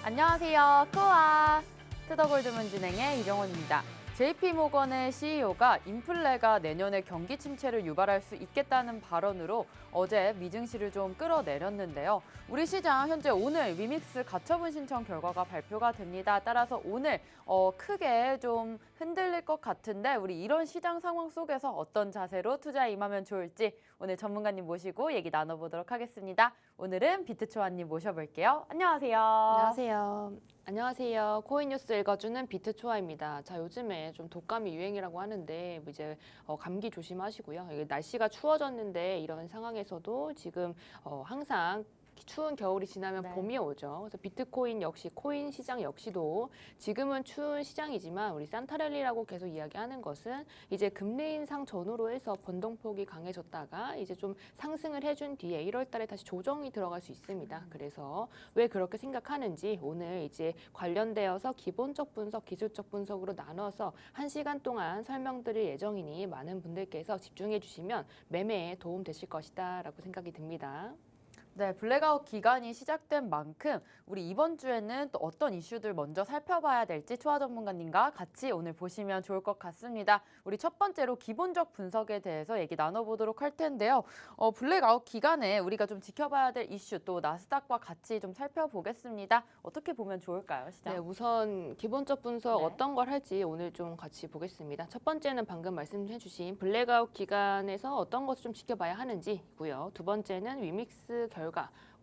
안녕하세요. 코아 트더골드문 진행의 이정원입니다. JP모건의 CEO가 인플레가 내년에 경기 침체를 유발할 수 있겠다는 발언으로 어제 미증시를 좀 끌어내렸는데요. 우리 시장 현재 오늘 위믹스 가처분 신청 결과가 발표가 됩니다. 따라서 오늘 크게 좀 흔들릴 것 같은데 우리 이런 시장 상황 속에서 어떤 자세로 투자에 임하면 좋을지 오늘 전문가님 모시고 얘기 나눠보도록 하겠습니다. 오늘은 비트초아님 모셔볼게요. 안녕하세요. 안녕하세요. 안녕하세요. 코인 뉴스 읽어주는 비트초아입니다. 자, 요즘에 좀 독감이 유행이라고 하는데 이제 감기 조심하시고요. 이게 날씨가 추워졌는데 이런 상황에서도 지금 항상 추운 겨울이 지나면 네. 봄이 오죠. 그래서 비트코인 역시 코인 시장 역시도 지금은 추운 시장이지만 우리 산타랠리라고 계속 이야기하는 것은 이제 금리 인상 전후로 해서 변동폭이 강해졌다가 이제 좀 상승을 해준 뒤에 1월 달에 다시 조정이 들어갈 수 있습니다. 그래서 왜 그렇게 생각하는지 오늘 이제 관련되어서 기본적 분석, 기술적 분석으로 나눠서 1시간 동안 설명드릴 예정이니 많은 분들께서 집중해 주시면 매매에 도움 되실 것이다라고 생각이 듭니다. 네, 블랙아웃 기간이 시작된 만큼 우리 이번 주에는 또 어떤 이슈들 먼저 살펴봐야 될지 초아 전문가님과 같이 오늘 보시면 좋을 것 같습니다. 우리 첫 번째로 기본적 분석에 대해서 얘기 나눠보도록 할 텐데요. 블랙아웃 기간에 우리가 좀 지켜봐야 될 이슈 또 나스닥과 같이 좀 살펴보겠습니다. 어떻게 보면 좋을까요, 시장? 네, 우선 기본적 분석 네. 어떤 걸 할지 오늘 좀 같이 보겠습니다. 첫 번째는 방금 말씀해주신 블랙아웃 기간에서 어떤 것을 좀 지켜봐야 하는지고요. 두 번째는 위믹스 결과.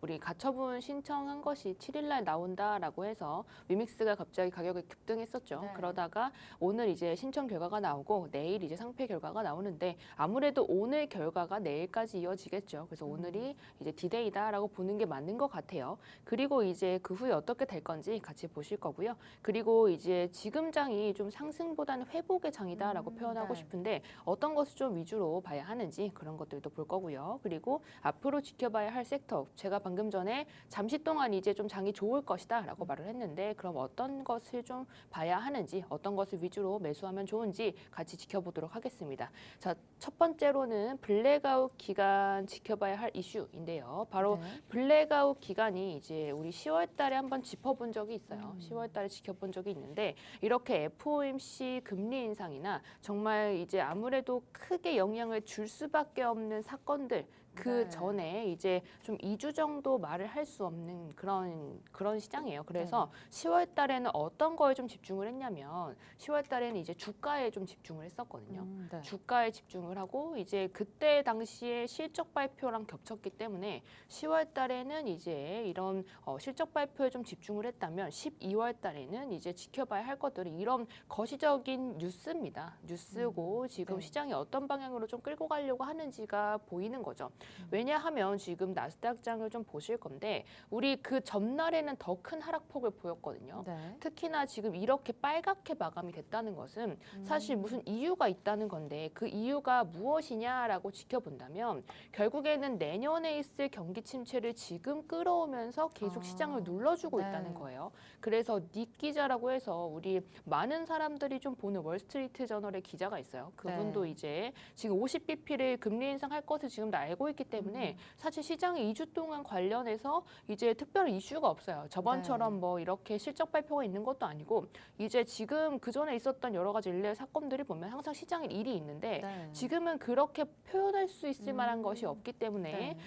우리 가처분 신청한 것이 7일 날 나온다라고 해서 위믹스가 갑자기 가격이 급등했었죠. 네. 그러다가 오늘 이제 신청 결과가 나오고 내일 이제 상패 결과가 나오는데 아무래도 오늘 결과가 내일까지 이어지겠죠. 그래서 오늘이 이제 디데이다라고 보는 게 맞는 것 같아요. 그리고 이제 그 후에 어떻게 될 건지 같이 보실 거고요. 그리고 이제 지금 장이 좀 상승보다는 회복의 장이다라고 표현하고 네. 싶은데 어떤 것을 좀 위주로 봐야 하는지 그런 것들도 볼 거고요. 그리고 앞으로 지켜봐야 할 섹터, 제가 방금 전에 잠시 동안 이제 좀 장이 좋을 것이다라고 말을 했는데 그럼 어떤 것을 좀 봐야 하는지 어떤 것을 위주로 매수하면 좋은지 같이 지켜보도록 하겠습니다. 자, 첫 번째로는 블랙아웃 기간 지켜봐야 할 이슈인데요. 바로 네. 블랙아웃 기간이 이제 우리 10월 달에 한번 짚어본 적이 있어요. 10월 달에 지켜본 적이 있는데 이렇게 FOMC 금리 인상이나 정말 이제 아무래도 크게 영향을 줄 수밖에 없는 사건들 그 네. 전에 이제 좀 2주 정도 말을 할 수 없는 그런 시장이에요. 그래서 10월 달에는 어떤 거에 좀 집중을 했냐면 10월 달에는 이제 주가에 좀 집중을 했었거든요. 네. 주가에 집중을 하고 이제 그때 당시에 실적 발표랑 겹쳤기 때문에 10월 달에는 이제 이런 실적 발표에 좀 집중을 했다면 12월 달에는 이제 지켜봐야 할 것들이 이런 거시적인 뉴스입니다. 뉴스고 지금 네. 시장이 어떤 방향으로 좀 끌고 가려고 하는지가 보이는 거죠. 왜냐하면 지금 나스닥장을 좀 보실 건데 우리 그 전날에는 더 큰 하락폭을 보였거든요. 네. 특히나 지금 이렇게 빨갛게 마감이 됐다는 것은 사실 무슨 이유가 있다는 건데 그 이유가 무엇이냐라고 지켜본다면 결국에는 내년에 있을 경기 침체를 지금 끌어오면서 계속 시장을 눌러주고 네. 있다는 거예요. 그래서 닉 기자라고 해서 우리 많은 사람들이 좀 보는 월스트리트 저널의 기자가 있어요. 그분도 네. 이제 지금 50bp를 금리 인상할 것을 지금 다 알고 있기 때문에 사실 시장이 2주 동안 관련해서 이제 특별한 이슈가 없어요. 저번처럼 네. 뭐 이렇게 실적 발표가 있는 것도 아니고 이제 지금 그 전에 있었던 여러 가지 일례 사건들이 보면 항상 시장에 일이 있는데 네. 지금은 그렇게 표현할 수 있을 만한 것이 없기 때문에 네.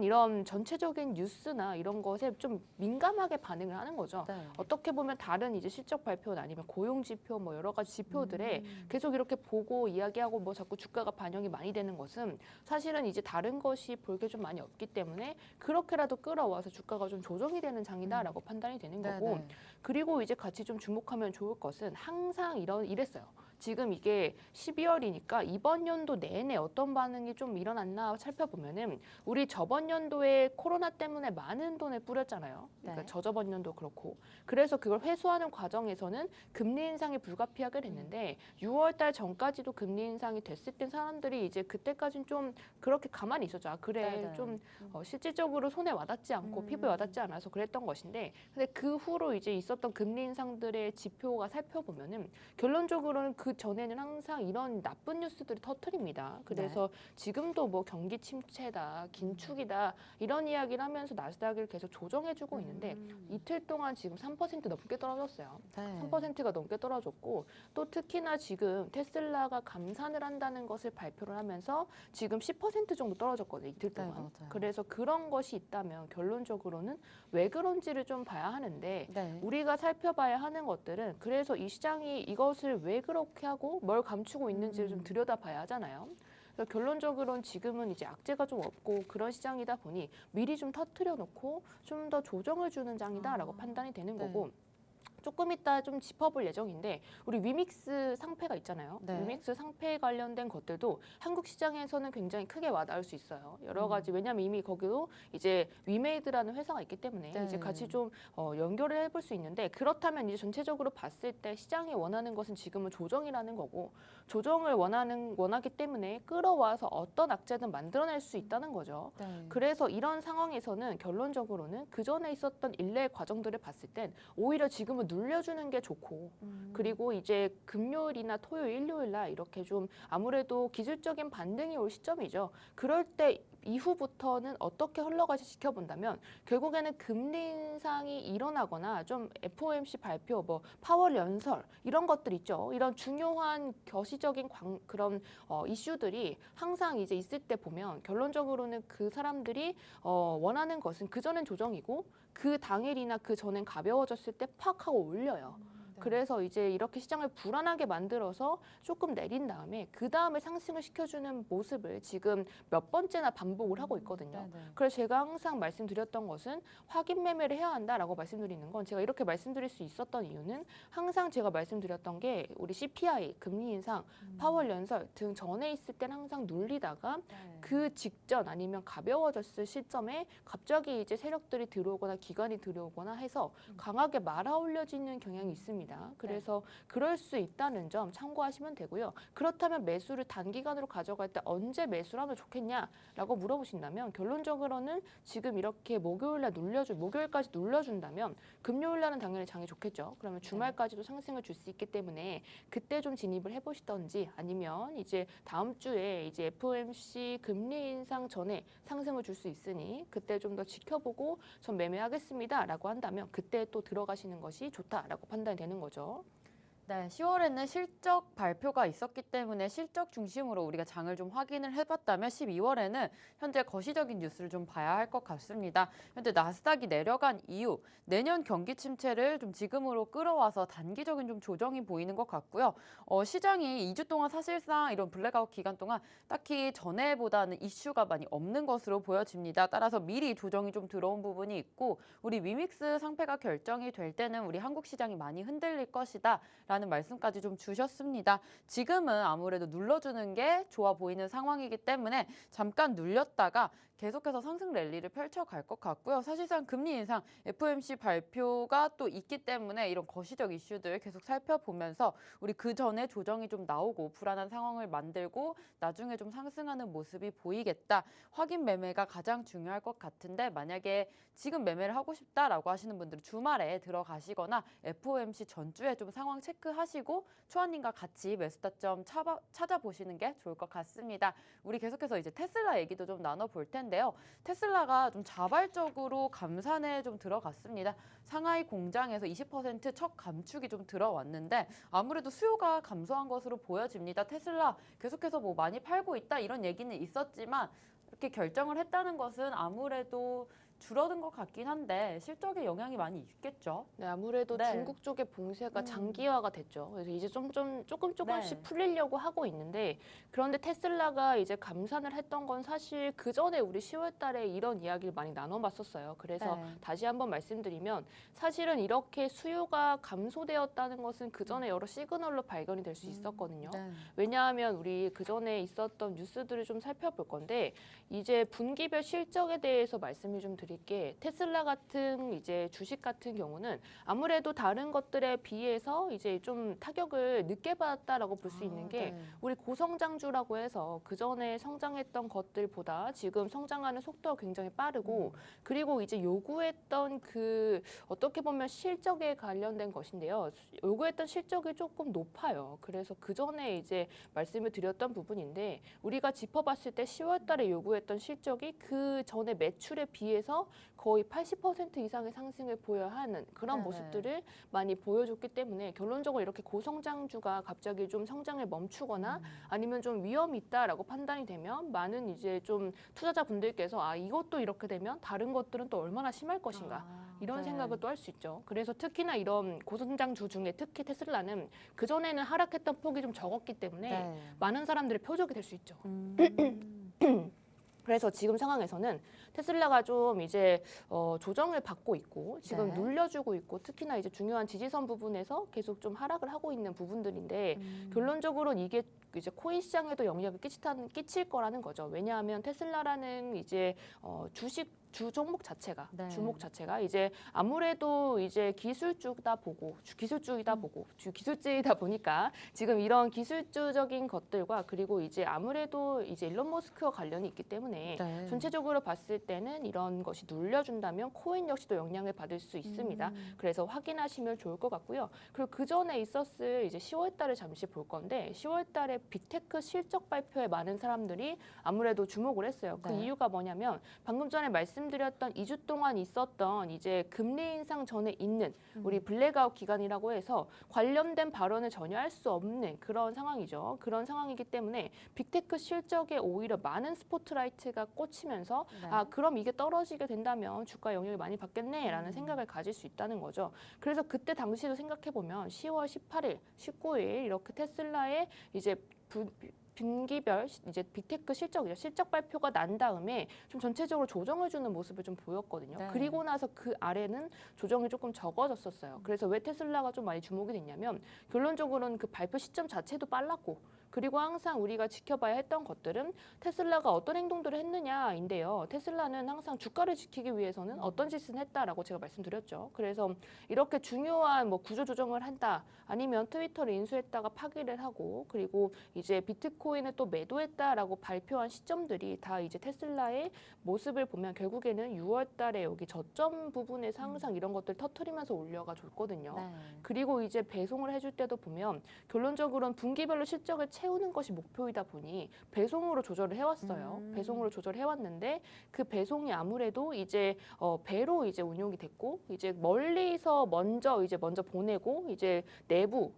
이런 전체적인 뉴스나 이런 것에 좀 민감하게 반응을 하는 거죠. 네. 어떻게 보면 다른 이제 실적 발표나 아니면 고용 지표 뭐 여러 가지 지표들에 계속 이렇게 보고 이야기하고 뭐 자꾸 주가가 반영이 많이 되는 것은 사실은 이제 다른 것이 볼 게 좀 많이 없기 때문에 그렇게라도 끌어와서 주가가 좀 조정이 되는 장이다라고 판단이 되는 거고 네. 그리고 이제 같이 좀 주목하면 좋을 것은 항상 이랬어요. 지금 이게 12월이니까 이번 연도 내내 어떤 반응이 좀 일어났나 살펴보면은 우리 저번 연도에 코로나 때문에 많은 돈을 뿌렸잖아요. 그러니까 네. 저저번 연도 그렇고. 그래서 그걸 회수하는 과정에서는 금리 인상이 불가피하게 됐는데 6월 달 전까지도 금리 인상이 됐을 때 사람들이 이제 그때까지는 좀 그렇게 가만히 있었죠. 아, 그래. 네네. 좀 실질적으로 손에 와닿지 않고 피부에 와닿지 않아서 그랬던 것인데 근데 그 후로 이제 있었던 금리 인상들의 지표가 살펴보면은 결론적으로는 그 전에는 항상 이런 나쁜 뉴스들이 터트립니다. 그래서 지금도 뭐 경기 침체다, 긴축이다 이런 이야기를 하면서 나스닥을 계속 조정해주고 있는데 이틀 동안 지금 3% 넘게 떨어졌어요. 네. 3%가 넘게 떨어졌고 또 특히나 지금 테슬라가 감산을 한다는 것을 발표를 하면서 지금 10% 정도 떨어졌거든요. 이틀 동안. 맞아요. 그래서 그런 것이 있다면 결론적으로는 왜 그런지를 좀 봐야 하는데 네. 우리가 살펴봐야 하는 것들은 그래서 이 시장이 이것을 왜 그렇게 하고 뭘 감추고 있는지를 좀 들여다봐야 하잖아요. 그래서 결론적으로는 지금은 이제 악재가 좀 없고 그런 시장이다 보니 미리 좀 터트려 놓고 좀 더 조정을 주는 장이다라고 판단이 되는 거고 조금 이따 좀 짚어볼 예정인데 우리 위믹스 상패가 있잖아요. 네. 위믹스 상패에 관련된 것들도 한국 시장에서는 굉장히 크게 와닿을 수 있어요. 여러 가지 왜냐하면 이미 거기도 이제 위메이드라는 회사가 있기 때문에 네. 이제 같이 좀 연결을 해볼 수 있는데 그렇다면 이제 전체적으로 봤을 때 시장이 원하는 것은 지금은 조정이라는 거고 조정을 원하기 때문에 끌어와서 어떤 악재든 만들어낼 수 있다는 거죠. 네. 그래서 이런 상황에서는 결론적으로는 그 전에 있었던 일례 과정들을 봤을 땐 오히려 지금은 눌려주는 게 좋고 그리고 이제 금요일이나 토요일, 일요일 날 이렇게 좀 아무래도 기술적인 반등이 올 시점이죠. 그럴 때 이후부터는 어떻게 흘러갈지 지켜본다면 결국에는 금리 인상이 일어나거나 좀 FOMC 발표, 뭐 파월 연설 이런 것들 있죠. 이런 중요한 거시적인 그런 이슈들이 항상 이제 있을 때 보면 결론적으로는 그 사람들이 원하는 것은 그 전엔 조정이고 그 당일이나 그 전엔 가벼워졌을 때 팍 하고 올려요. 그래서 이제 이렇게 시장을 불안하게 만들어서 조금 내린 다음에 그 다음에 상승을 시켜주는 모습을 지금 몇 번째나 반복을 하고 있거든요. 그래서 제가 항상 말씀드렸던 것은 확인 매매를 해야 한다라고 말씀드리는 건 제가 이렇게 말씀드릴 수 있었던 이유는 항상 제가 말씀드렸던 게 우리 CPI, 금리 인상, 파월 연설 등 전에 있을 땐 항상 눌리다가 그 직전 아니면 가벼워졌을 시점에 갑자기 이제 세력들이 들어오거나 기관이 들어오거나 해서 강하게 말아 올려지는 경향이 있습니다. 그래서 그럴 수 있다는 점 참고하시면 되고요. 그렇다면 매수를 단기간으로 가져갈 때 언제 매수를 하면 좋겠냐라고 물어보신다면 결론적으로는 지금 이렇게 목요일까지 눌러준다면 금요일날은 당연히 장이 좋겠죠. 그러면 주말까지도 상승을 줄 수 있기 때문에 그때 좀 진입을 해보시던지 아니면 이제 다음 주에 이제 FOMC 금리 인상 전에 상승을 줄 수 있으니 그때 좀 더 지켜보고 전 매매하겠습니다라고 한다면 그때 또 들어가시는 것이 좋다라고 판단이 되는 거죠. 네, 10월에는 실적 발표가 있었기 때문에 실적 중심으로 우리가 장을 좀 확인을 해봤다면 12월에는 현재 거시적인 뉴스를 좀 봐야 할 것 같습니다. 현재 나스닥이 내려간 이유, 내년 경기 침체를 좀 지금으로 끌어와서 단기적인 좀 조정이 보이는 것 같고요. 시장이 2주 동안 사실상 이런 블랙아웃 기간 동안 딱히 전에보다는 이슈가 많이 없는 것으로 보여집니다. 따라서 미리 조정이 좀 들어온 부분이 있고 우리 위믹스 상패가 결정이 될 때는 우리 한국 시장이 많이 흔들릴 것이다. 라는 말씀까지 좀 주셨습니다. 지금은 아무래도 눌러주는 게 좋아 보이는 상황이기 때문에 잠깐 눌렸다가 계속해서 상승 랠리를 펼쳐갈 것 같고요. 사실상 금리 인상 FOMC 발표가 또 있기 때문에 이런 거시적 이슈들 계속 살펴보면서 우리 그 전에 조정이 좀 나오고 불안한 상황을 만들고 나중에 좀 상승하는 모습이 보이겠다. 확인 매매가 가장 중요할 것 같은데 만약에 지금 매매를 하고 싶다라고 하시는 분들은 주말에 들어가시거나 FOMC 전주에 좀 상황 체크하시고 초안님과 같이 매수 타점 찾아보시는 게 좋을 것 같습니다. 우리 계속해서 이제 테슬라 얘기도 좀 나눠볼 텐데요. 테슬라가 좀 자발적으로 감산에 좀 들어갔습니다. 상하이 공장에서 20%첫 감축이 좀 들어왔는데 아무래도 수요가 감소한 것으로 보여집니다. 테슬라 계속해서 뭐 많이 팔고 있다 이런 얘기는 있었지만 이렇게 결정을 했다는 것은 아무래도 줄어든 것 같긴 한데 실적에 영향이 많이 있겠죠. 네, 아무래도 네. 중국 쪽의 봉쇄가 장기화가 됐죠. 그래서 이제 조금씩 네. 풀리려고 하고 있는데 그런데 테슬라가 이제 감산을 했던 건 사실 그 전에 우리 10월 달에 이런 이야기를 많이 나눠봤었어요. 그래서 네. 다시 한번 말씀드리면 사실은 이렇게 수요가 감소되었다는 것은 그 전에 여러 시그널로 발견이 될 수 있었거든요. 네. 왜냐하면 우리 그 전에 있었던 뉴스들을 좀 살펴볼 건데 이제 분기별 실적에 대해서 말씀을 좀 드릴 게 테슬라 같은 이제 주식 같은 경우는 아무래도 다른 것들에 비해서 이제 좀 타격을 늦게 받았다라고 볼 수 있는 게 네. 우리 고성장주라고 해서 그 전에 성장했던 것들보다 지금 성장하는 속도가 굉장히 빠르고 그리고 이제 요구했던 그 어떻게 보면 실적에 관련된 것인데요. 요구했던 실적이 조금 높아요. 그래서 그 전에 이제 말씀을 드렸던 부분인데 우리가 짚어봤을 때 10월 달에 요구했던 실적이 그 전에 매출에 비해서 거의 80% 이상의 상승을 보여야 하는 그런 네네. 모습들을 많이 보여줬기 때문에 결론적으로 이렇게 고성장주가 갑자기 좀 성장을 멈추거나 아니면 좀 위험이 있다라고 판단이 되면 많은 이제 좀 투자자분들께서 아 이것도 이렇게 되면 다른 것들은 또 얼마나 심할 것인가 이런 네. 생각을 또 할 수 있죠. 그래서 특히나 이런 고성장주 중에 특히 테슬라는 그 전에는 하락했던 폭이 좀 적었기 때문에 네. 많은 사람들의 표적이 될 수 있죠. 음. 그래서 지금 상황에서는 테슬라가 좀 이제 조정을 받고 있고 지금 네. 눌려주고 있고 특히나 이제 중요한 지지선 부분에서 계속 좀 하락을 하고 있는 부분들인데 결론적으로는 이게 이제 코인 시장에도 영향을 끼칠 거라는 거죠. 왜냐하면 테슬라라는 이제 주 종목 자체가 네. 주목 자체가 이제 아무래도 이제 기술주이다 보니까 지금 이런 기술주적인 것들과 그리고 이제 아무래도 이제 일론 머스크와 관련이 있기 때문에 네. 전체적으로 봤을 때는 이런 것이 눌려준다면 코인 역시도 영향을 받을 수 있습니다. 그래서 확인하시면 좋을 것 같고요. 그리고 그 전에 있었을 이제 10월달을 잠시 볼 건데 10월달에 빅테크 실적 발표에 많은 사람들이 아무래도 주목을 했어요. 그 네. 이유가 뭐냐면 방금 전에 말씀드렸던 2주 동안 있었던 이제 금리 인상 전에 있는 우리 블랙아웃 기간이라고 해서 관련된 발언을 전혀 할 수 없는 그런 상황이죠. 그런 상황이기 때문에 빅테크 실적에 오히려 많은 스포트라이트가 꽂히면서 네. 아 그럼 이게 떨어지게 된다면 주가 영향을 많이 받겠네라는 생각을 가질 수 있다는 거죠. 그래서 그때 당시도 생각해 보면 10월 18일, 19일 이렇게 테슬라의 이제 분기별 이제 빅테크 실적이죠. 실적 발표가 난 다음에 좀 전체적으로 조정을 주는 모습을 좀 보였거든요. 네. 그리고 나서 그 아래는 조정이 조금 적어졌었어요. 그래서 왜 테슬라가 좀 많이 주목이 됐냐면 결론적으로는 그 발표 시점 자체도 빨랐고 그리고 항상 우리가 지켜봐야 했던 것들은 테슬라가 어떤 행동들을 했느냐인데요. 테슬라는 항상 주가를 지키기 위해서는 어떤 짓을 했다라고 제가 말씀드렸죠. 그래서 이렇게 중요한 뭐 구조 조정을 한다 아니면 트위터를 인수했다가 파기를 하고 그리고 이제 비트코인을 또 매도했다라고 발표한 시점들이 다 이제 테슬라의 모습을 보면 결국에는 6월 달에 여기 저점 부분에서 항상 이런 것들 터트리면서 올려가 줬거든요. 네. 그리고 이제 배송을 해줄 때도 보면 결론적으로는 분기별로 실적을 채우는 것이 목표이다 보니 배송으로 조절을 해왔어요. 배송으로 조절해왔는데 그 배송이 아무래도 이제 배로 이제 운용이 됐고 이제 멀리서 먼저 보내고 이제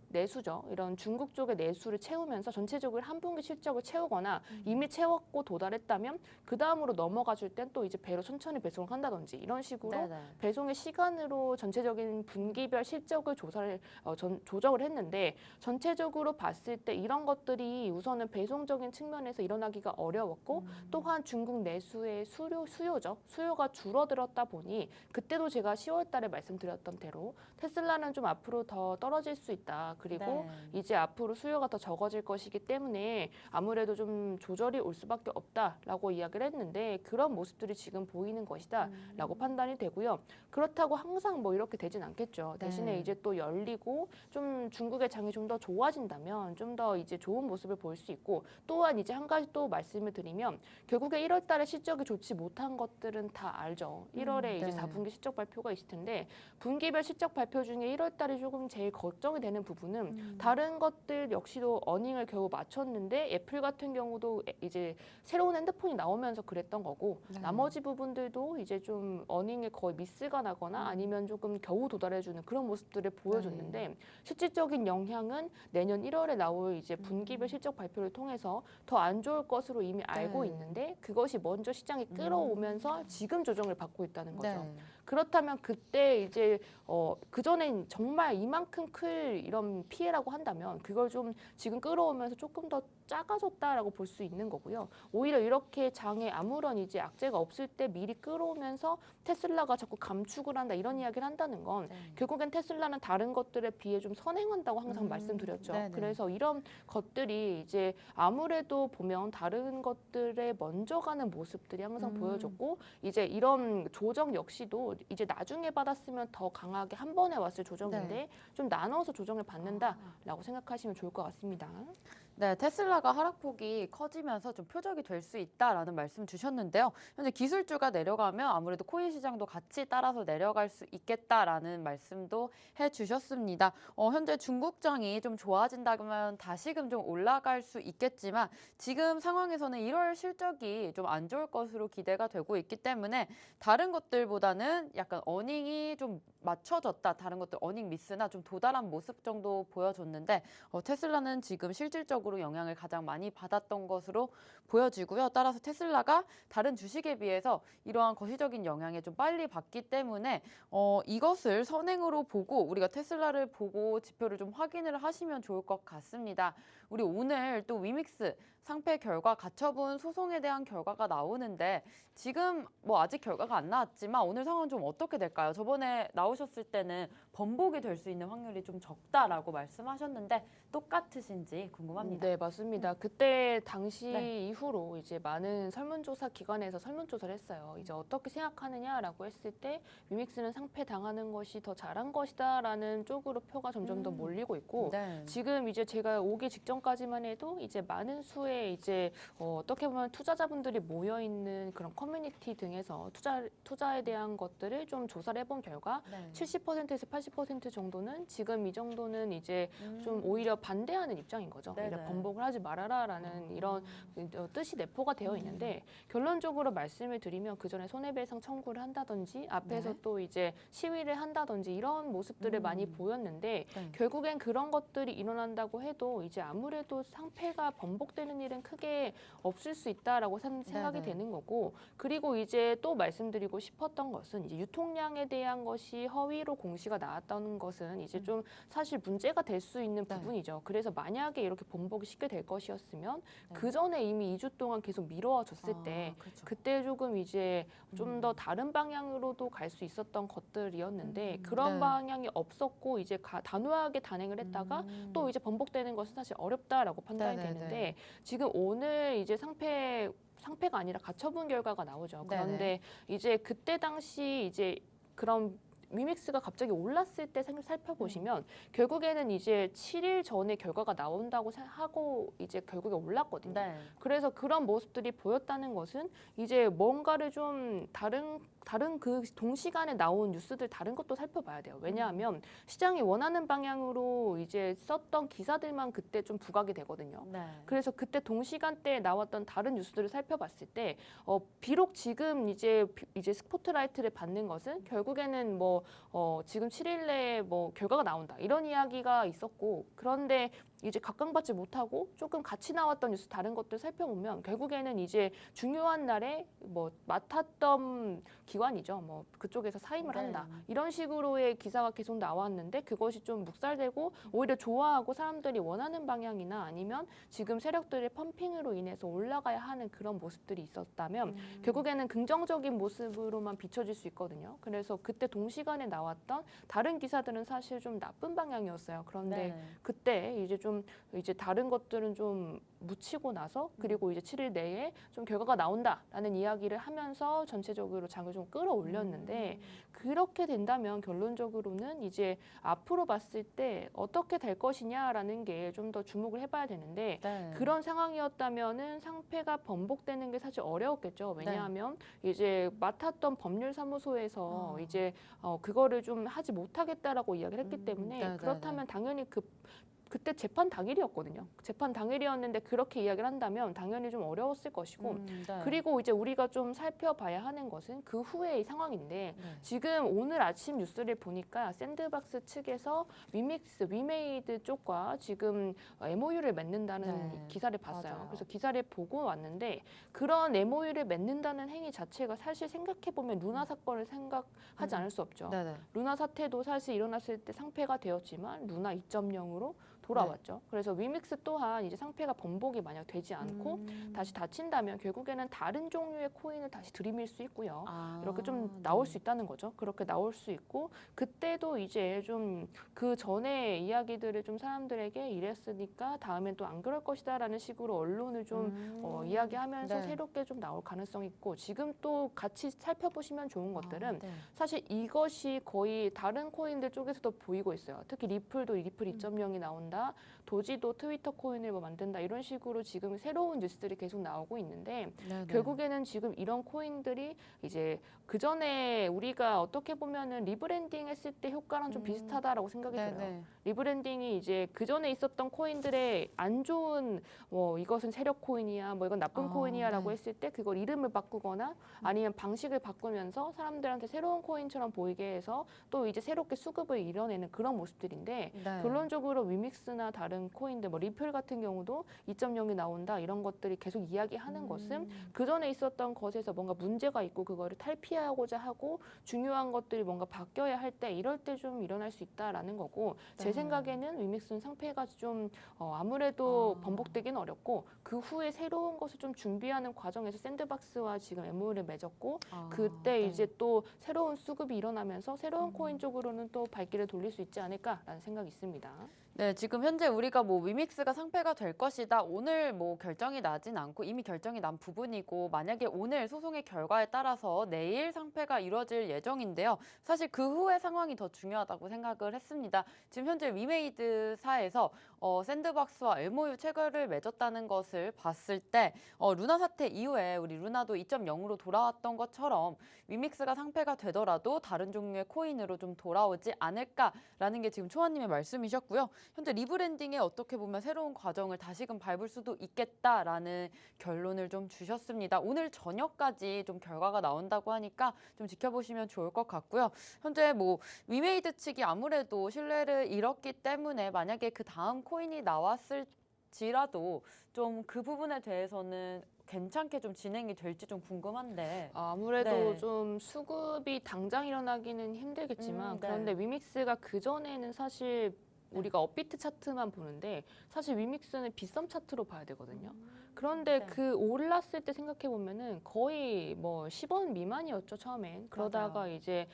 내수죠. 이런 중국 쪽의 내수를 채우면서 전체적으로 한 분기 실적을 채우거나 이미 채웠고 도달했다면 그 다음으로 넘어가 줄 땐 또 이제 배로 천천히 배송을 한다든지 이런 식으로 네네. 배송의 시간으로 전체적인 분기별 실적을 조정을 했는데 전체적으로 봤을 때 이런 것들이 우선은 배송적인 측면에서 일어나기가 어려웠고 또한 중국 내수의 수요죠. 수요가 줄어들었다 보니 그때도 제가 10월 달에 말씀드렸던 대로 테슬라는 좀 앞으로 더 떨어질 수 있다. 그리고 네. 이제 앞으로 수요가 더 적어질 것이기 때문에 아무래도 좀 조절이 올 수밖에 없다라고 이야기를 했는데 그런 모습들이 지금 보이는 것이다라고 판단이 되고요. 그렇다고 항상 뭐 이렇게 되진 않겠죠. 대신에 네. 이제 또 열리고 좀 중국의 장이 좀 더 좋아진다면 좀 더 이제 좋은 모습을 볼 수 있고 또한 이제 한 가지 또 말씀을 드리면 결국에 1월 달에 실적이 좋지 못한 것들은 다 알죠. 1월에 이제 네. 4분기 실적 발표가 있을 텐데 분기별 실적 발표 중에 1월 달이 조금 제일 걱정이 되는 부분은 다른 것들 역시도 어닝을 겨우 맞췄는데 애플 같은 경우도 이제 새로운 핸드폰이 나오면서 그랬던 거고 네. 나머지 부분들도 이제 좀 어닝에 거의 미스가 나거나 아니면 조금 겨우 도달해주는 그런 모습들을 보여줬는데 실질적인 영향은 내년 1월에 나올 이제 분기별 실적 발표를 통해서 더 안 좋을 것으로 이미 알고 네. 있는데 그것이 먼저 시장에 끌어오면서 지금 조정을 받고 있다는 거죠. 네. 그렇다면 그때 이제 그전엔 정말 이만큼 클 이런 피해라고 한다면 그걸 좀 지금 끌어오면서 조금 더 작아졌다라고 볼 수 있는 거고요. 오히려 이렇게 장에 아무런 이제 악재가 없을 때 미리 끌어오면서 테슬라가 자꾸 감축을 한다 이런 이야기를 한다는 건 네. 결국엔 테슬라는 다른 것들에 비해 좀 선행한다고 항상 말씀드렸죠. 네네. 그래서 이런 것들이 이제 아무래도 보면 다른 것들에 먼저 가는 모습들이 항상 보여졌고 이제 이런 조정 역시도 이제 나중에 받았으면 더 강하게 한 번에 왔을 조정인데 네. 좀 나눠서 조정을 받는다라고 생각하시면 좋을 것 같습니다. 네, 테슬라가 하락폭이 커지면서 좀 표적이 될 수 있다라는 말씀 주셨는데요. 현재 기술주가 내려가면 아무래도 코인 시장도 같이 따라서 내려갈 수 있겠다라는 말씀도 해주셨습니다. 현재 중국장이 좀 좋아진다면 다시금 좀 올라갈 수 있겠지만 지금 상황에서는 1월 실적이 좀 안 좋을 것으로 기대가 되고 있기 때문에 다른 것들보다는 약간 어닝이 좀 맞춰졌다. 다른 것들 어닝 미스나 좀 도달한 모습 정도 보여줬는데 테슬라는 지금 실질적으로 영향을 가장 많이 받았던 것으로 보여지고요. 따라서 테슬라가 다른 주식에 비해서 이러한 거시적인 영향에 좀 빨리 받기 때문에 이것을 선행으로 보고 우리가 테슬라를 보고 지표를 좀 확인을 하시면 좋을 것 같습니다. 우리 오늘 또 위믹스 상패 결과 가처분 소송에 대한 결과가 나오는데 지금 뭐 아직 결과가 안 나왔지만 오늘 상황은 좀 어떻게 될까요? 저번에 나오셨을 때는 번복이 될 수 있는 확률이 좀 적다라고 말씀하셨는데 똑같으신지 궁금합니다. 네, 맞습니다. 그때 당시 네. 이후로 이제 많은 설문조사 기관에서 설문조사를 했어요. 이제 어떻게 생각하느냐라고 했을 때 위믹스는 상패 당하는 것이 더 잘한 것이다라는 쪽으로 표가 점점 더 몰리고 있고 네. 지금 이제 제가 오기 직전까지만 해도 이제 많은 수의 이제 어떻게 보면 투자자분들이 모여 있는 그런 커뮤니티 등에서 투자에 대한 것들을 좀 조사를 해본 결과 네. 70%에서 80% 정도는 지금 이 정도는 이제 좀 오히려 반대하는 입장인 거죠. 네네. 이제 번복을 하지 말아라라는 이런 뜻이 내포가 되어 있는데 결론적으로 말씀을 드리면 그 전에 손해배상 청구를 한다든지 앞에서 네. 또 이제 시위를 한다든지 이런 모습들을 많이 보였는데 네. 결국엔 그런 것들이 일어난다고 해도 이제 아무래도 상패가 번복되는 일은 크게 없을 수 있다라고 생각이 네네. 되는 거고 그리고 이제 또 말씀드리고 싶었던 것은 이제 유통량에 대한 것이 허위로 공시가 나왔다는 것은 이제 좀 사실 문제가 될 수 있는 네. 부분이죠. 그래서 만약에 이렇게 번복이 쉽게 될 것이었으면 네. 그 전에 이미 2주 동안 계속 미뤄졌을 때 그렇죠. 그때 조금 이제 좀 더 다른 방향으로도 갈 수 있었던 것들이었는데 그런 네. 방향이 없었고 이제 단호하게 단행을 했다가 또 이제 번복되는 것은 사실 어렵다라고 판단이 네네네. 되는데 지금 오늘 이제 상패가 아니라 가처분 결과가 나오죠. 그런데 이제 그때 당시 이제 그런 위믹스가 갑자기 올랐을 때 살펴보시면 결국에는 이제 7일 전에 결과가 나온다고 하고 이제 결국에 올랐거든요. 네. 그래서 그런 모습들이 보였다는 것은 이제 뭔가를 좀 다른 그 동시간에 나온 뉴스들 다른 것도 살펴봐야 돼요. 왜냐하면 시장이 원하는 방향으로 이제 썼던 기사들만 그때 좀 부각이 되거든요. 네. 그래서 그때 동시간대에 나왔던 다른 뉴스들을 살펴봤을 때 비록 지금 이제 스포트라이트를 받는 것은 결국에는 뭐 지금 7일 내에 뭐 결과가 나온다 이런 이야기가 있었고 그런데 이제 각광받지 못하고 조금 같이 나왔던 뉴스 다른 것들 살펴보면 결국에는 이제 중요한 날에 뭐 맡았던 기관이죠. 뭐 그쪽에서 사임을 네. 한다. 이런 식으로의 기사가 계속 나왔는데 그것이 좀 묵살되고 오히려 좋아하고 사람들이 원하는 방향이나 아니면 지금 세력들의 펌핑으로 인해서 올라가야 하는 그런 모습들이 있었다면 결국에는 긍정적인 모습으로만 비춰질 수 있거든요. 그래서 그때 동시간에 나왔던 다른 기사들은 사실 좀 나쁜 방향이었어요. 그런데 네. 그때 이제 다른 것들은 좀 묻히고 나서 그리고 이제 7일 내에 좀 결과가 나온다라는 이야기를 하면서 전체적으로 장을 좀 끌어올렸는데 그렇게 된다면 결론적으로는 이제 앞으로 봤을 때 어떻게 될 것이냐라는 게 좀 더 주목을 해봐야 되는데 네. 그런 상황이었다면은 상패가 번복되는 게 사실 어려웠겠죠. 왜냐하면 이제 맡았던 법률사무소에서 이제 그거를 좀 하지 못하겠다라고 이야기를 했기 때문에 네네네. 그렇다면 당연히 그 그때 재판 당일이었거든요. 재판 당일이었는데 그렇게 이야기를 한다면 당연히 좀 어려웠을 것이고 네. 그리고 이제 우리가 좀 살펴봐야 하는 것은 그 후의 상황인데 네. 지금 오늘 아침 뉴스를 보니까 샌드박스 측에서 위메이드 쪽과 지금 MOU를 맺는다는 네. 기사를 봤어요. 맞아요. 그래서 기사를 보고 왔는데 그런 MOU를 맺는다는 행위 자체가 사실 생각해보면 루나 사건을 생각하지 않을 수 없죠. 네네. 루나 사태도 사실 일어났을 때 상패가 되었지만 루나 2.0으로 돌아왔죠. 그래서 위믹스 또한 이제 상패가 번복이 만약 되지 않고 다시 닫힌다면 결국에는 다른 종류의 코인을 다시 들이밀 수 있고요. 이렇게 좀 나올 수 있다는 거죠. 그렇게 나올 수 있고 그때도 이제 좀 그 전에 이야기들을 좀 사람들에게 이랬으니까 다음엔 또 안 그럴 것이다라는 식으로 언론을 좀 이야기하면서 네. 새롭게 좀 나올 가능성이 있고 지금 또 같이 살펴보시면 좋은 것들은 네. 사실 이것이 거의 다른 코인들 쪽에서도 보이고 있어요. 특히 리플도 리플 2.0이 나온다. 도지도 트위터 코인을 뭐 만든다. 이런 식으로 지금 새로운 뉴스들이 계속 나오고 있는데 네네. 결국에는 지금 이런 코인들이 이제 그 전에 우리가 어떻게 보면은 리브랜딩 했을 때 효과랑 좀 비슷하다라고 생각이 들어요. 네네. 리브랜딩이 이제 그 전에 있었던 코인들의 안 좋은 뭐 이것은 세력 코인이야, 뭐 이건 나쁜 코인이야라고 네. 했을 때 그걸 이름을 바꾸거나 아니면 방식을 바꾸면서 사람들한테 새로운 코인처럼 보이게 해서 또 이제 새롭게 수급을 이뤄내는 그런 모습들인데 네. 결론적으로 위믹스나 다른 코인들, 뭐 리플 같은 경우도 2.0이 나온다 이런 것들이 계속 이야기하는 것은 그 전에 있었던 것에서 뭔가 문제가 있고 그거를 탈피하고자 하고 중요한 것들이 뭔가 바뀌어야 할 때 이럴 때 좀 일어날 수 있다라는 거고 제 네. 생각에는 위믹스는 상패가 좀 아무래도 아. 번복되기는 어렵고 그 후에 새로운 것을 좀 준비하는 과정에서 샌드박스와 지금 MOU를 맺었고 그때 네. 이제 또 새로운 수급이 일어나면서 새로운 코인 쪽으로는 또 발길을 돌릴 수 있지 않을까라는 생각이 있습니다. 네, 지금 현재 우리가 뭐 위믹스가 상패가 될 것이다. 오늘 뭐 결정이 나진 않고 이미 결정이 난 부분이고 만약에 오늘 소송의 결과에 따라서 내일 상패가 이루어질 예정인데요. 사실 그 후의 상황이 더 중요하다고 생각을 했습니다. 지금 현재 위메이드사에서 샌드박스와 MOU 체결을 맺었다는 것을 봤을 때 루나 사태 이후에 우리 루나도 2.0으로 돌아왔던 것처럼 위믹스가 상패가 되더라도 다른 종류의 코인으로 좀 돌아오지 않을까라는 게 지금 초아님의 말씀이셨고요. 현재 리브랜딩에 어떻게 보면 새로운 과정을 다시금 밟을 수도 있겠다라는 결론을 좀 주셨습니다. 오늘 저녁까지 좀 결과가 나온다고 하니까 좀 지켜보시면 좋을 것 같고요. 현재 뭐 위메이드 측이 아무래도 신뢰를 잃었기 때문에 만약에 그 다음 코인이 나왔을지라도 좀 그 부분에 대해서는 괜찮게 좀 진행이 될지 좀 궁금한데. 아무래도 네. 좀 수급이 당장 일어나기는 힘들겠지만 네. 그런데 위믹스가 그 전에는 사실 우리가 업비트 차트만 보는데 사실 위믹스는 빗썸 차트로 봐야 되거든요. 그런데 네. 그 올랐을 때 생각해 보면은 거의 뭐 10원 미만이었죠 처음엔. 그러다가 맞아요. 이제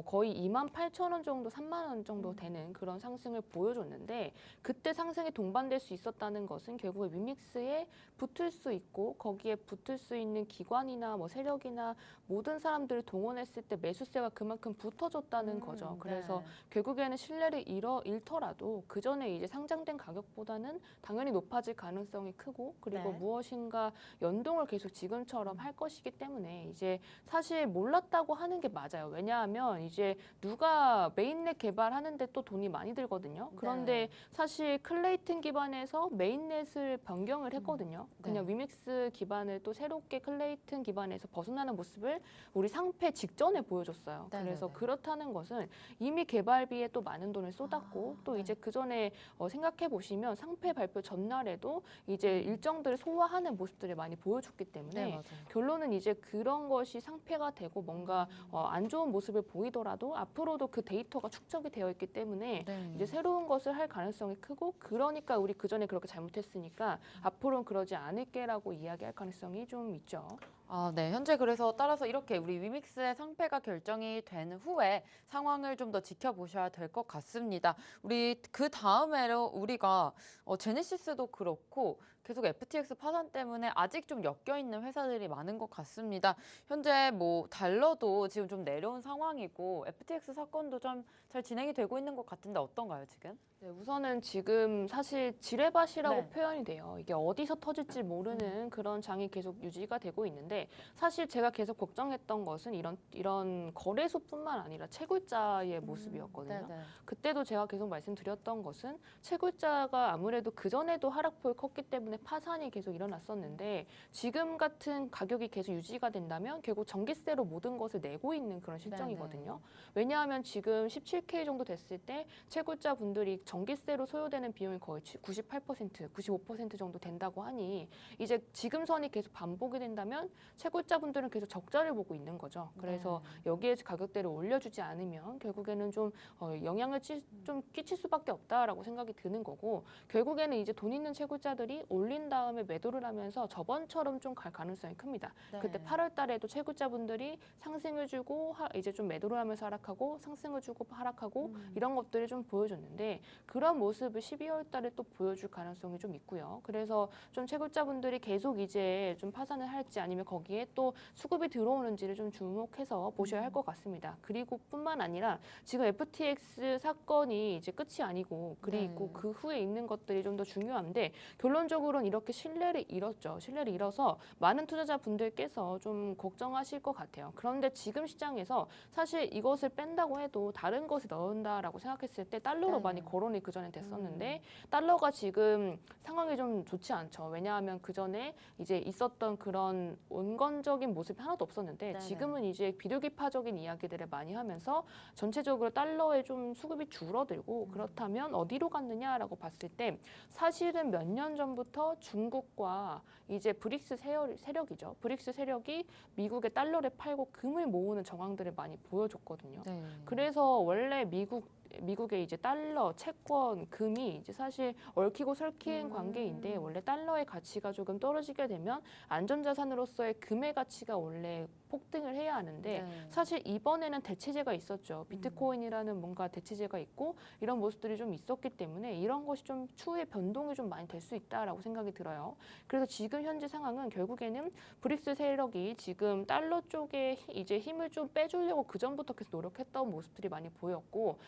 거의 28,000원 정도, 3만 원 정도 되는 그런 상승을 보여줬는데 그때 상승에 동반될 수 있었다는 것은 결국에 위믹스에 붙을 수 있고 거기에 붙을 수 있는 기관이나 뭐 세력이나 모든 사람들을 동원했을 때 매수세가 그만큼 붙어줬다는 거죠. 그래서 네. 결국에는 신뢰를 잃더라도 그 전에 이제 상장된 가격보다는 당연히 높아질 가능성이 크고 그리고 네. 무엇인가 연동을 계속 지금처럼 할 것이기 때문에 이제 사실 몰랐다고 하는 게 맞아요. 왜냐하면 이제 누가 메인넷 개발하는데 또 돈이 많이 들거든요. 그런데 네. 사실 클레이튼 기반에서 메인넷을 변경을 했거든요. 네. 그냥 위믹스 기반을 또 새롭게 클레이튼 기반에서 벗어나는 모습을 우리 상패 직전에 보여줬어요. 네, 그래서 네, 네. 그렇다는 것은 이미 개발비에 또 많은 돈을 쏟았고 또 네. 이제 그 전에 생각해 보시면 상패 발표 전날에도 이제 일정들을 소화하는 모습들을 많이 보여줬기 때문에 네, 맞아요. 결론은 이제 그런 것이 상패가 되고 뭔가 안 좋은 모습을 보이더라도 앞으로도 그 데이터가 축적이 되어 있기 때문에 네. 이제 새로운 것을 할 가능성이 크고 그러니까 우리 그 전에 그렇게 잘못했으니까 앞으로는 그러지 않을게라고 이야기할 가능성이 좀 있죠. 네. 현재 그래서 따라서 이렇게 우리 위믹스의 상패가 결정이 된 후에 상황을 좀 더 지켜보셔야 될 것 같습니다. 우리 그 다음에로 우리가 제네시스도 그렇고 계속 FTX 파산 때문에 아직 좀 엮여 있는 회사들이 많은 것 같습니다. 현재 뭐 달러도 지금 좀 내려온 상황이고 FTX 사건도 좀 잘 진행이 되고 있는 것 같은데 어떤가요, 지금? 네, 우선은 지금 사실 지뢰밭이라고 네. 표현이 돼요. 이게 어디서 터질지 모르는 그런 장이 계속 유지가 되고 있는데 있는데 사실 제가 계속 걱정했던 것은 이런 거래소뿐만 아니라 채굴자의 모습이었거든요. 네네. 그때도 제가 계속 말씀드렸던 것은 채굴자가 아무래도 그전에도 하락폭이 컸기 때문에 파산이 계속 일어났었는데 지금 같은 가격이 계속 유지가 된다면 결국 전기세로 모든 것을 내고 있는 그런 실정이거든요. 왜냐하면 지금 17K 정도 됐을 때 채굴자 분들이 전기세로 소요되는 비용이 거의 98%, 95% 정도 된다고 하니 이제 지금 선이 계속 반복이 된다면 채굴자 분들은 계속 적자를 보고 있는 거죠. 그래서 여기에 가격대를 올려주지 않으면 결국에는 좀 영향을 좀 끼칠 수밖에 없다라고 생각이 드는 거고 결국에는 이제 돈 있는 채굴자들이 올린 다음에 매도를 하면서 저번처럼 좀 갈 가능성이 큽니다. 그때 8월 달에도 채굴자 분들이 상승을 주고 이제 좀 매도를 하면서 하락하고 상승을 주고 하락하고 이런 것들을 좀 보여줬는데 그런 모습을 12월 달에 또 보여줄 가능성이 좀 있고요. 그래서 좀 채굴자분들이 계속 이제 좀 파산을 할지 아니면 거기에 또 수급이 들어오는지를 좀 주목해서 보셔야 할 것 같습니다. 그리고 뿐만 아니라 지금 FTX 사건이 이제 끝이 아니고 그리고 그 후에 있는 것들이 좀 더 중요한데 결론적으로는 이렇게 신뢰를 잃었죠. 신뢰를 잃어서 많은 투자자분들께서 좀 걱정하실 것 같아요. 그런데 지금 시장에서 사실 이것을 뺀다고 해도 다른 것을 넣는다라고 생각했을 때 달러로 많이 거론이 그전에 됐었는데 달러가 지금 상황이 좀 좋지 않죠. 왜냐하면 그전에 이제 있었던 그런 온건적인 모습이 하나도 없었는데 지금은 이제 비둘기파적인 이야기들을 많이 하면서 전체적으로 달러에 좀 수급이 줄어들고 그렇다면 어디로 갔느냐라고 봤을 때 사실은 몇 년 전부터 중국과 이제 브릭스 세력이죠. 브릭스 세력이 미국의 달러를 팔고 금을 모으는 정황들을 많이 보여줬거든요. 그래서 원래 미국의 이제 달러, 채권, 금이 이제 사실 얽히고 설킨 관계인데 원래 달러의 가치가 조금 떨어지게 되면 안전자산으로서의 금의 가치가 원래 폭등을 해야 하는데 사실 이번에는 대체제가 있었죠. 비트코인이라는 뭔가 대체제가 있고 이런 모습들이 좀 있었기 때문에 이런 것이 좀 추후에 변동이 좀 많이 될 수 있다라고 생각이 들어요. 그래서 지금 현재 상황은 결국에는 브릭스 세력이 지금 달러 쪽에 이제 힘을 좀 빼주려고 그 전부터 계속 노력했던 모습들이 많이 보였고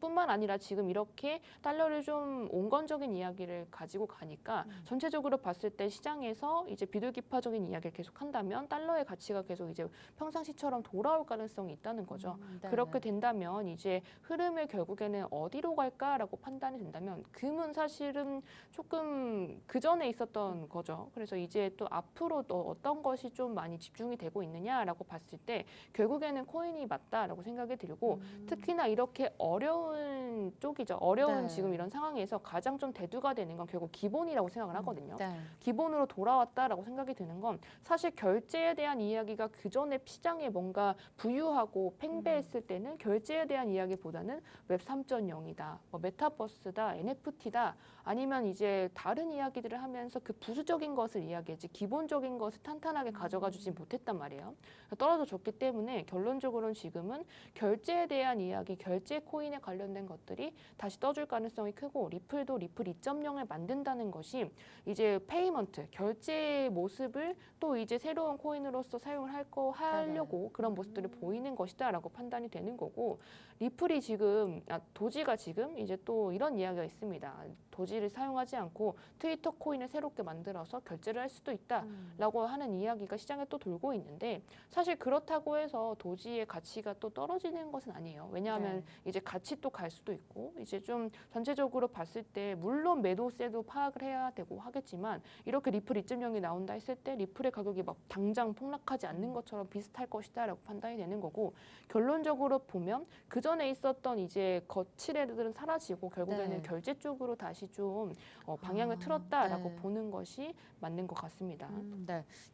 뿐만 아니라 지금 이렇게 달러를 좀 온건적인 이야기를 가지고 가니까 전체적으로 봤을 때 시장에서 이제 비둘기파적인 이야기를 계속한다면 달러의 가치가 계속 이제 평상시처럼 돌아올 가능성이 있다는 거죠. 그렇게 된다면 이제 흐름을 결국에는 어디로 갈까라고 판단이 된다면 금은 사실은 조금 그전에 있었던 거죠. 그래서 이제 또 앞으로 또 어떤 것이 좀 많이 집중이 되고 있느냐라고 봤을 때 결국에는 코인이 맞다라고 생각이 들고 특히나 이렇게 어려운 쪽이죠. 어려운 지금 이런 상황에서 가장 좀 대두가 되는 건 결국 기본이라고 생각을 하거든요. 기본으로 돌아왔다라고 생각이 드는 건 사실 결제에 대한 이야기가 그전에 시장에 뭔가 부유하고 팽배했을 때는 결제에 대한 이야기보다는 웹 3.0이다, 뭐 메타버스다, NFT다 아니면 이제 다른 이야기들을 하면서 그 부수적인 것을 이야기했지 기본적인 것을 탄탄하게 가져가 주지 못했단 말이에요. 떨어져 줬기 때문에 결론적으로는 지금은 결제에 대한 이야기, 결제 코인에 관련된 것들이 다시 떠줄 가능성이 크고 리플도 리플 2.0을 만든다는 것이 이제 페이먼트, 결제의 모습을 또 이제 새로운 코인으로서 사용을 하려고 그런 모습들을 보이는 것이다라고 판단이 되는 거고 리플이 지금 도지가 지금 이제 또 이런 이야기가 있습니다. 도지를 사용하지 않고 트위터 코인을 새롭게 만들어서 결제를 할 수도 있다라고 하는 이야기가 시장에 또 돌고 있는데 사실 그렇다고 해서 도지의 가치가 또 떨어지는 것은 아니에요. 왜냐하면 이제 같이 또 갈 수도 있고 이제 좀 전체적으로 봤을 때 물론 매도세도 파악을 해야 되고 하겠지만 이렇게 리플 2.0이 나온다 했을 때 리플의 가격이 막 당장 폭락하지 않는 것처럼 비슷할 것이다라고 판단이 되는 거고 결론적으로 보면 그 전에 있었던 이제 거칠애들은 사라지고 결국에는 결제 쪽으로 다시 좀 방향을 틀었다라고 보는 것이 맞는 것 같습니다.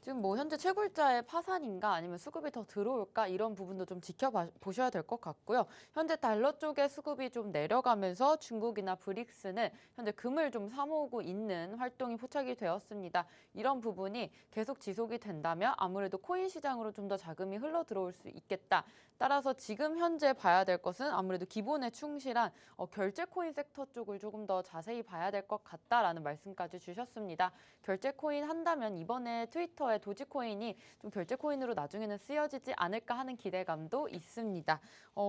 지금 뭐 현재 채굴자의 파산인가 아니면 수급이 더 들어올까 이런 부분도 좀 지켜보셔야 될 것 같고요. 현재 달러 쪽에 수급이 좀 내려가면서 중국이나 브릭스는 현재 금을 좀 사모으고 있는 활동이 포착이 되었습니다. 이런 부분이 계속 지속이 된다면 아무래도 코인 시장으로 좀 더 자금이 흘러 들어올 수 있겠다. 따라서 지금 현재 봐야 될 것은 아무래도 기본에 충실한 결제 코인 섹터 쪽을 조금 더 자세히 봐야 봐야 될 것 같다라는 말씀까지 주셨습니다. 결제 코인 한다면 이번에 트위터의 도지코인이 좀 결제 코인으로 나중에는 쓰여지지 않을까 하는 기대감도 있습니다.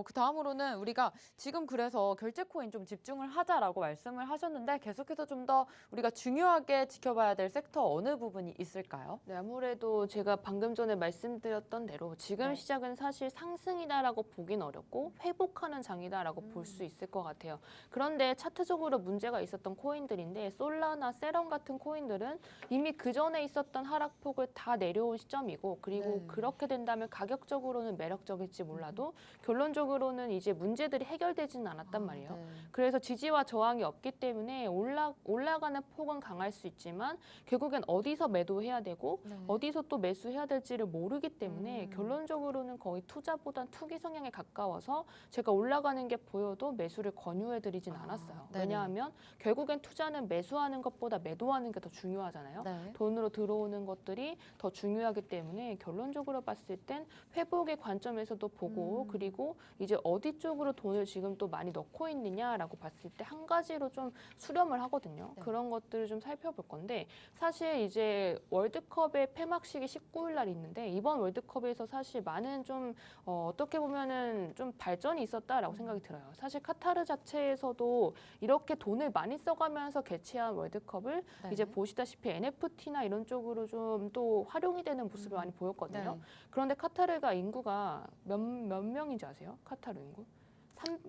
그 다음으로는 우리가 지금 그래서 결제 코인 좀 집중을 하자라고 말씀을 하셨는데 계속해서 좀 더 우리가 중요하게 지켜봐야 될 섹터 어느 부분이 있을까요? 네, 아무래도 제가 방금 전에 말씀드렸던 대로 지금 네. 시작은 사실 상승이다라고 보긴 어렵고 회복하는 장이다라고 볼 수 있을 것 같아요. 그런데 차트적으로 문제가 있었던 코인들인데 솔라나 세럼 같은 코인들은 이미 그 전에 있었던 하락폭을 다 내려온 시점이고 그리고 네. 그렇게 된다면 가격적으로는 매력적일지 몰라도 결론적으로는 이제 문제들이 해결되지는 않았단 말이에요. 네. 그래서 지지와 저항이 없기 때문에 올라가는 폭은 강할 수 있지만 결국엔 어디서 매도해야 되고 네. 어디서 또 매수해야 될지를 모르기 때문에 음. 결론적으로는 거의 투자보단 투기 성향에 가까워서 제가 올라가는 게 보여도 매수를 권유해드리진 않았어요. 네네. 왜냐하면 결국엔 투자는 매수하는 것보다 매도하는 게 더 중요하잖아요. 네. 돈으로 들어오는 것들이 더 중요하기 때문에 결론적으로 봤을 땐 회복의 관점에서도 보고 그리고 이제 어디 쪽으로 돈을 지금 또 많이 넣고 있느냐라고 봤을 때 한 가지로 좀 수렴을 하거든요. 네. 그런 것들을 좀 살펴볼 건데 사실 이제 월드컵의 폐막식이 19일 날 있는데 이번 월드컵에서 사실 많은 좀 어떻게 보면은 좀 발전이 있었다라고 생각이 들어요. 사실 카타르 자체에서도 이렇게 돈을 많이 써가면서 개최한 월드컵을 네. 이제 보시다시피 NFT나 이런 쪽으로 좀 또 활용이 되는 모습을 많이 보였거든요. 네. 그런데 카타르가 인구가 몇 명인지 아세요? 카타르 인구?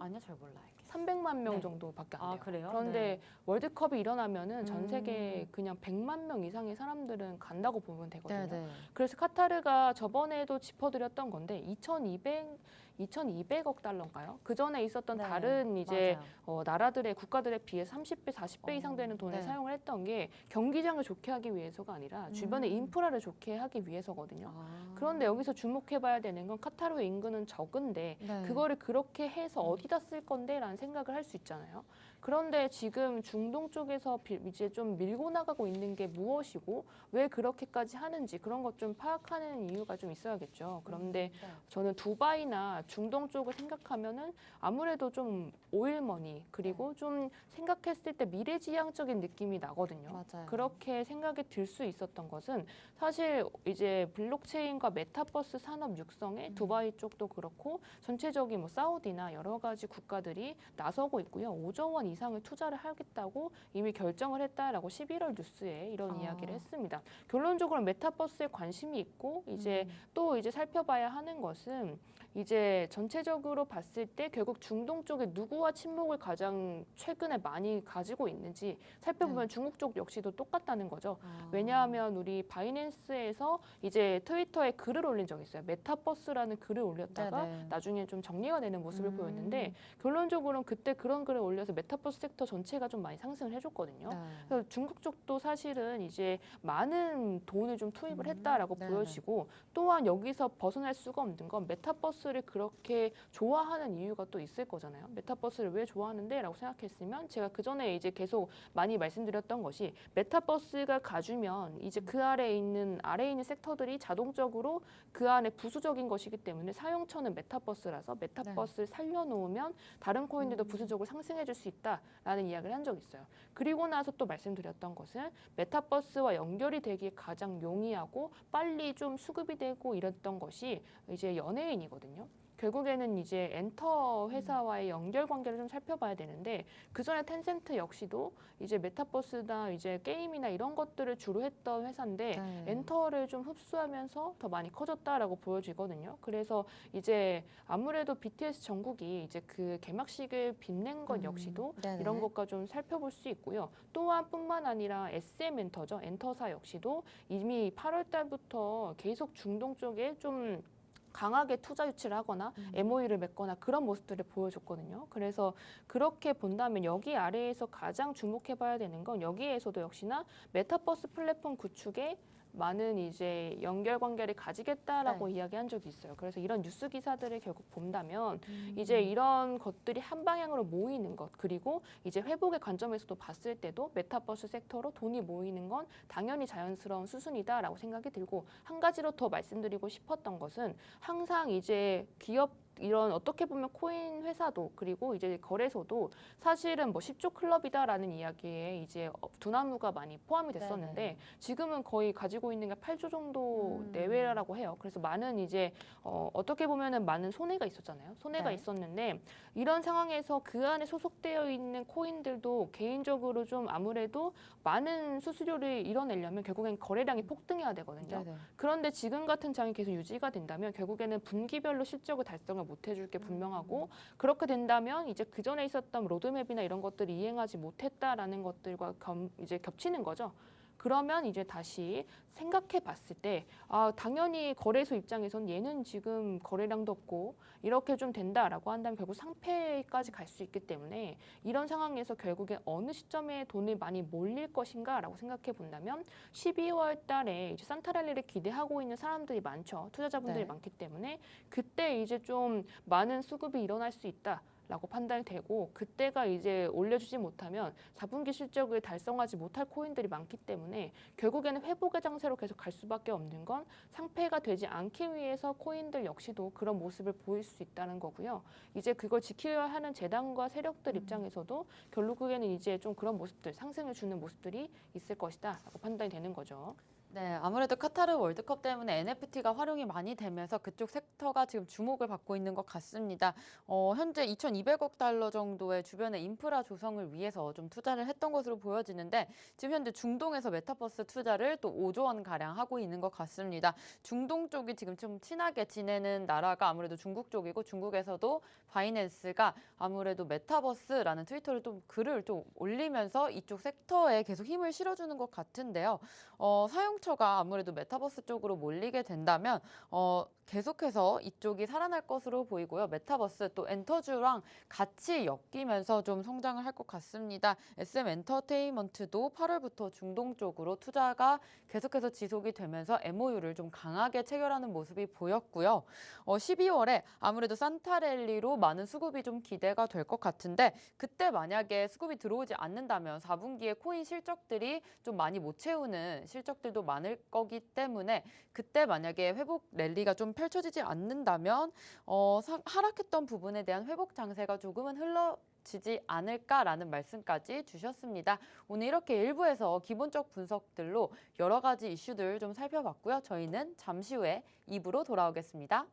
아니요, 잘 몰라요. 300만 명 네. 정도밖에 안 아, 돼요. 그래요? 그런데 네. 월드컵이 일어나면은 전 세계 음. 그냥 100만 명 이상의 사람들은 간다고 보면 되거든요. 네. 그래서 카타르가 저번에도 짚어드렸던 건데 2,200억 달러인가요? 그 전에 있었던 네. 다른 이제 맞아요. 나라들의 국가들에 비해 30배, 40배 이상 되는 돈을 네. 사용을 했던 게 경기장을 좋게 하기 위해서가 아니라 주변의 인프라를 좋게 하기 위해서거든요. 그런데 여기서 주목해봐야 되는 건 카타르의 인구는 적은데 네. 그거를 그렇게 해서 어디다 쓸 건데? 라는 생각을 할 수 있잖아요. 그런데 지금 중동 쪽에서 이제 좀 밀고 나가고 있는 게 무엇이고 왜 그렇게까지 하는지 그런 것 좀 파악하는 이유가 좀 있어야겠죠. 그런데 네. 저는 두바이나 중동 쪽을 생각하면은 아무래도 좀 오일머니 그리고 좀 생각했을 때 미래지향적인 느낌이 나거든요. 맞아요. 그렇게 생각이 들 수 있었던 것은 사실 이제 블록체인과 메타버스 산업 육성에 두바이 쪽도 그렇고 전체적인 뭐 사우디나 여러 가지 국가들이 나서고 있고요. 5조 원 이상을 투자를 하겠다고 이미 결정을 했다라고 11월 뉴스에 이런 이야기를 했습니다. 결론적으로 메타버스에 관심이 있고 이제 또 이제 살펴봐야 하는 것은 이제 전체적으로 봤을 때 결국 중동 쪽에 누구와 친목을 가장 최근에 많이 가지고 있는지 살펴보면 중국 쪽 역시도 똑같다는 거죠. 왜냐하면 우리 바이낸스에서 이제 트위터에 글을 올린 적이 있어요. 메타버스라는 글을 올렸다가 네네. 나중에 좀 정리가 되는 모습을 보였는데 결론적으로는 그때 그런 글을 올려서 메타버스 섹터 전체가 좀 많이 상승을 해줬거든요. 네. 그래서 중국 쪽도 사실은 이제 많은 돈을 좀 투입을 했다라고 네네. 보여지고 또한 여기서 벗어날 수가 없는 건 메타버스를 그렇게 좋아하는 이유가 또 있을 거잖아요. 메타버스를 왜 좋아하는데? 라고 생각했으면 제가 그 전에 이제 계속 많이 말씀드렸던 것이 메타버스가 가주면 이제 그 아래에 있는 섹터들이 자동적으로 그 안에 부수적인 것이기 때문에 사용처는 메타버스라서 메타버스를 살려놓으면 다른 코인들도 부수적으로 상승해줄 수 있다라는 이야기를 한 적이 있어요. 그리고 나서 또 말씀드렸던 것은 메타버스와 연결이 되기에 가장 용이하고 빨리 좀 수급이 되고 이랬던 것이 이제 연예인이거든요. 결국에는 이제 엔터 회사와의 연결 관계를 좀 살펴봐야 되는데 그 전에 텐센트 역시도 이제 메타버스나 이제 게임이나 이런 것들을 주로 했던 회사인데 네. 엔터를 좀 흡수하면서 더 많이 커졌다라고 보여지거든요. 그래서 이제 아무래도 BTS 정국이 이제 그 개막식을 빛낸 것 역시도 네네. 이런 것과 좀 살펴볼 수 있고요. 또한 뿐만 아니라 SM 엔터죠. 엔터사 역시도 이미 8월 달부터 계속 중동 쪽에 좀 강하게 투자 유치를 하거나 MOU를 맺거나 그런 모습들을 보여줬거든요. 그래서 그렇게 본다면 여기 아래에서 가장 주목해봐야 되는 건 여기에서도 역시나 메타버스 플랫폼 구축에 많은 이제 연결 관계를 가지겠다라고 이야기한 적이 있어요. 그래서 이런 뉴스 기사들을 결국 본다면 이제 이런 것들이 한 방향으로 모이는 것 그리고 이제 회복의 관점에서도 봤을 때도 메타버스 섹터로 돈이 모이는 건 당연히 자연스러운 수순이다라고 생각이 들고 한 가지로 더 말씀드리고 싶었던 것은 항상 이제 기업 이런 어떻게 보면 코인 회사도 그리고 이제 거래소도 사실은 뭐 10조 클럽이다라는 이야기에 이제 두나무가 많이 포함이 됐었는데 네네. 지금은 거의 가지고 있는 게 8조 정도 내외라고 해요. 그래서 많은 이제 어떻게 보면은 많은 손해가 있었잖아요. 손해가 네. 있었는데 이런 상황에서 그 안에 소속되어 있는 코인들도 개인적으로 좀 아무래도 많은 수수료를 이뤄내려면 결국엔 거래량이 폭등해야 되거든요. 네네. 그런데 지금 같은 장이 계속 유지가 된다면 결국에는 분기별로 실적을 달성을 못 해줄 게 분명하고 그렇게 된다면 이제 그 전에 있었던 로드맵이나 이런 것들이 이행하지 못했다라는 것들과 이제 겹치는 거죠. 그러면 이제 다시 생각해 봤을 때, 아, 당연히 거래소 입장에선 얘는 지금 거래량도 없고 이렇게 좀 된다라고 한다면 결국 상폐까지 갈 수 있기 때문에 이런 상황에서 결국엔 어느 시점에 돈이 많이 몰릴 것인가라고 생각해 본다면 12월 달에 이제 산타랠리를 기대하고 있는 사람들이 많죠. 투자자분들이 네. 많기 때문에 그때 이제 좀 많은 수급이 일어날 수 있다. 라고 판단이 되고 그때가 이제 올려주지 못하면 4분기 실적을 달성하지 못할 코인들이 많기 때문에 결국에는 회복의 장세로 계속 갈 수밖에 없는 건 상폐가 되지 않기 위해서 코인들 역시도 그런 모습을 보일 수 있다는 거고요. 이제 그걸 지켜야 하는 재단과 세력들 입장에서도 결국에는 이제 좀 그런 모습들, 상승을 주는 모습들이 있을 것이다 라고 판단이 되는 거죠. 네, 아무래도 카타르 월드컵 때문에 NFT가 활용이 많이 되면서 그쪽 섹터가 지금 주목을 받고 있는 것 같습니다. 현재 2,200억 달러 정도의 주변의 인프라 조성을 위해서 좀 투자를 했던 것으로 보여지는데 지금 현재 중동에서 메타버스 투자를 또 5조 원 가량 하고 있는 것 같습니다. 중동 쪽이 지금 좀 친하게 지내는 나라가 아무래도 중국 쪽이고 중국에서도 바이낸스가 아무래도 메타버스라는 트위터를 좀 글을 좀 올리면서 이쪽 섹터에 계속 힘을 실어주는 것 같은데요. 사용처가 아무래도 메타버스 쪽으로 몰리게 된다면 계속해서 이쪽이 살아날 것으로 보이고요. 메타버스 또 엔터주랑 같이 엮이면서 좀 성장을 할 것 같습니다. SM 엔터테인먼트도 8월부터 중동 쪽으로 투자가 계속해서 지속이 되면서 MOU를 좀 강하게 체결하는 모습이 보였고요. 12월에 아무래도 산타랠리로 많은 수급이 좀 기대가 될 것 같은데 그때 만약에 수급이 들어오지 않는다면 4분기에 코인 실적들이 좀 많이 못 채우는 실적들도 많을 거기 때문에 그때 만약에 회복 랠리가 좀 펼쳐지지 않는다면 하락했던 부분에 대한 회복 장세가 조금은 흘러지지 않을까라는 말씀까지 주셨습니다. 오늘 이렇게 일부에서 기본적 분석들로 여러 가지 이슈들 좀 살펴봤고요. 저희는 잠시 후에 2부로 돌아오겠습니다.